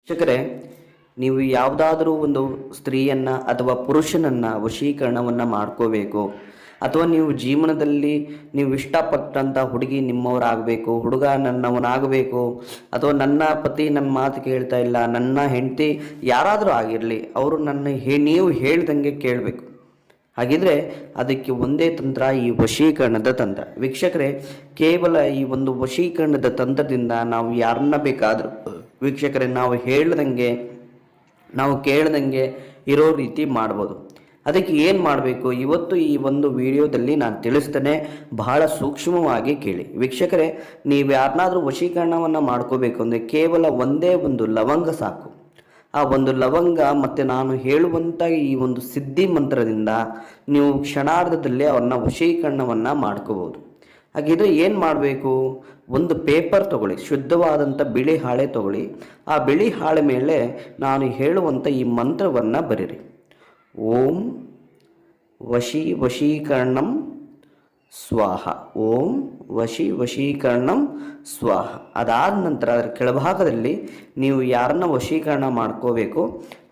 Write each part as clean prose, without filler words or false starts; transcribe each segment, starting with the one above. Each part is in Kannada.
ವೀಕ್ಷಕರೇ, ನೀವು ಯಾವುದಾದರೂ ಒಂದು ಸ್ತ್ರೀಯನ್ನು ಅಥವಾ ಪುರುಷನನ್ನು ವಶೀಕರಣವನ್ನು ಮಾಡ್ಕೋಬೇಕು, ಅಥವಾ ನೀವು ಜೀವನದಲ್ಲಿ ನೀವು ಇಷ್ಟಪಟ್ಟಂಥ ಹುಡುಗಿ ನಿಮ್ಮವರಾಗಬೇಕು, ಹುಡುಗ ನನ್ನವನಾಗಬೇಕು, ಅಥವಾ ನನ್ನ ಪತಿ ನನ್ನ ಮಾತು ಕೇಳ್ತಾ ಇಲ್ಲ, ನನ್ನ ಹೆಂಡತಿ ಯಾರಾದರೂ ಆಗಿರಲಿ, ಅವರು ನೀವು ಹೇಳ್ದಂಗೆ ಕೇಳಬೇಕು. ಹಾಗಿದ್ರೆ ಅದಕ್ಕೆ ಒಂದೇ ತಂತ್ರ, ಈ ವಶೀಕರಣದ ತಂತ್ರ. ವೀಕ್ಷಕರೇ, ಕೇವಲ ಈ ಒಂದು ವಶೀಕರಣದ ತಂತ್ರದಿಂದ ನಾವು ಯಾರನ್ನ ಬೇಕಾದರೂ ವೀಕ್ಷಕರೇ ನಾವು ಕೇಳ್ದಂಗೆ ಇರೋ ರೀತಿ ಮಾಡ್ಬೋದು. ಅದಕ್ಕೆ ಏನು ಮಾಡಬೇಕು ಇವತ್ತು ಈ ಒಂದು ವಿಡಿಯೋದಲ್ಲಿ ನಾನು ತಿಳಿಸ್ತೇನೆ. ಬಹಳ ಸೂಕ್ಷ್ಮವಾಗಿ ಕೇಳಿ ವೀಕ್ಷಕರೇ. ನೀವು ಯಾರನ್ನಾದರೂ ವಶೀಕರಣವನ್ನು ಮಾಡ್ಕೋಬೇಕು ಅಂದರೆ ಕೇವಲ ಒಂದೇ ಒಂದು ಲವಂಗ ಸಾಕು. ಆ ಒಂದು ಲವಂಗ ಮತ್ತು ನಾನು ಹೇಳುವಂಥ ಈ ಒಂದು ಸಿದ್ಧಿ ಮಂತ್ರದಿಂದ ನೀವು ಕ್ಷಣಾರ್ಧದಲ್ಲಿ ಅವ್ರನ್ನ ವಶೀಕರಣವನ್ನು ಮಾಡ್ಕೋಬೋದು. ಹಾಗಿದ್ರೆ ಏನು ಮಾಡಬೇಕು, ಒಂದು ಪೇಪರ್ ತೊಗೊಳ್ಳಿ, ಶುದ್ಧವಾದಂಥ ಬಿಳಿ ಹಾಳೆ ತೊಗೊಳ್ಳಿ. ಆ ಬಿಳಿ ಹಾಳೆ ಮೇಲೆ ನಾನು ಹೇಳುವಂಥ ಈ ಮಂತ್ರವನ್ನು ಬರೀರಿ. ಓಂ ವಶೀಕರಣಂ ಸ್ವಾಹ, ಓಂ ವಶೀಕರಣಂ ಸ್ವಾಹ. ಅದಾದ ನಂತರ ಅದರ ಕೆಳಭಾಗದಲ್ಲಿ ನೀವು ಯಾರನ್ನ ವಶೀಕರಣ ಮಾಡ್ಕೋಬೇಕು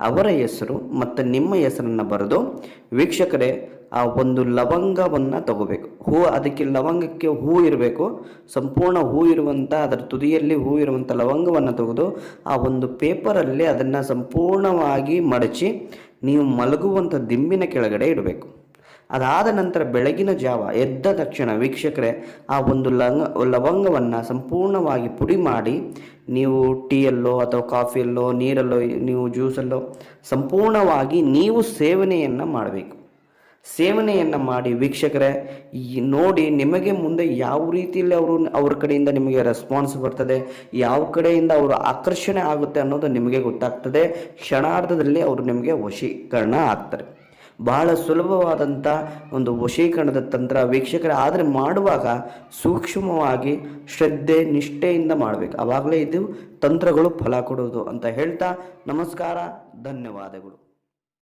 ಅವರ ಹೆಸರು ಮತ್ತು ನಿಮ್ಮ ಹೆಸರನ್ನು ಬರೆದು ವೀಕ್ಷಕರೇ ಆ ಒಂದು ಲವಂಗವನ್ನು ತಗೋಬೇಕು. ಅದಕ್ಕೆ ಲವಂಗಕ್ಕೆ ಹೂ ಇರಬೇಕು, ಸಂಪೂರ್ಣ ಹೂ ಇರುವಂಥ ಅದರ ತುದಿಯಲ್ಲಿ ಹೂ ಇರುವಂಥ ಲವಂಗವನ್ನು ತೆಗೆದು ಆ ಒಂದು ಪೇಪರಲ್ಲಿ ಅದನ್ನು ಸಂಪೂರ್ಣವಾಗಿ ಮಡಚಿ ನೀವು ಮಲಗುವಂಥ ದಿಂಬಿನ ಕೆಳಗಡೆ ಇಡಬೇಕು. ಅದಾದ ನಂತರ ಬೆಳಗಿನ ಜಾವ ಎದ್ದ ತಕ್ಷಣ ವೀಕ್ಷಕರೇ ಆ ಒಂದು ಲವಂಗವನ್ನು ಸಂಪೂರ್ಣವಾಗಿ ಪುಡಿ ಮಾಡಿ ನೀವು ಟೀಯಲ್ಲೋ ಅಥವಾ ಕಾಫಿಯಲ್ಲೋ ನೀರಲ್ಲೋ ನೀವು ಜ್ಯೂಸಲ್ಲೋ ಸಂಪೂರ್ಣವಾಗಿ ನೀವು ಸೇವನೆಯನ್ನು ಮಾಡಬೇಕು. ಸೇವನೆಯನ್ನು ಮಾಡಿ ವೀಕ್ಷಕರೇ ನೋಡಿ, ನಿಮಗೆ ಮುಂದೆ ಯಾವ ರೀತಿಯಲ್ಲಿ ಅವ್ರ ಕಡೆಯಿಂದ ನಿಮಗೆ ರೆಸ್ಪಾನ್ಸ್ ಬರ್ತದೆ, ಯಾವ ಕಡೆಯಿಂದ ಅವರು ಆಕರ್ಷಣೆ ಆಗುತ್ತೆ ಅನ್ನೋದು ನಿಮಗೆ ಗೊತ್ತಾಗ್ತದೆ. ಕ್ಷಣಾರ್ಧದಲ್ಲಿ ಅವರು ನಿಮಗೆ ವಶೀಕರಣ ಆಗ್ತಾರೆ. ಬಹಳ ಸುಲಭವಾದಂಥ ಒಂದು ವಶೀಕರಣದ ತಂತ್ರ ವೀಕ್ಷಕರೇ. ಆದರೆ ಮಾಡುವಾಗ ಸೂಕ್ಷ್ಮವಾಗಿ ಶ್ರದ್ಧೆ ನಿಷ್ಠೆಯಿಂದ ಮಾಡಬೇಕು, ಆವಾಗಲೇ ಇದು ತಂತ್ರಗಳು ಫಲ ಕೊಡೋದು ಅಂತ ಹೇಳ್ತಾ ನಮಸ್ಕಾರ, ಧನ್ಯವಾದಗಳು.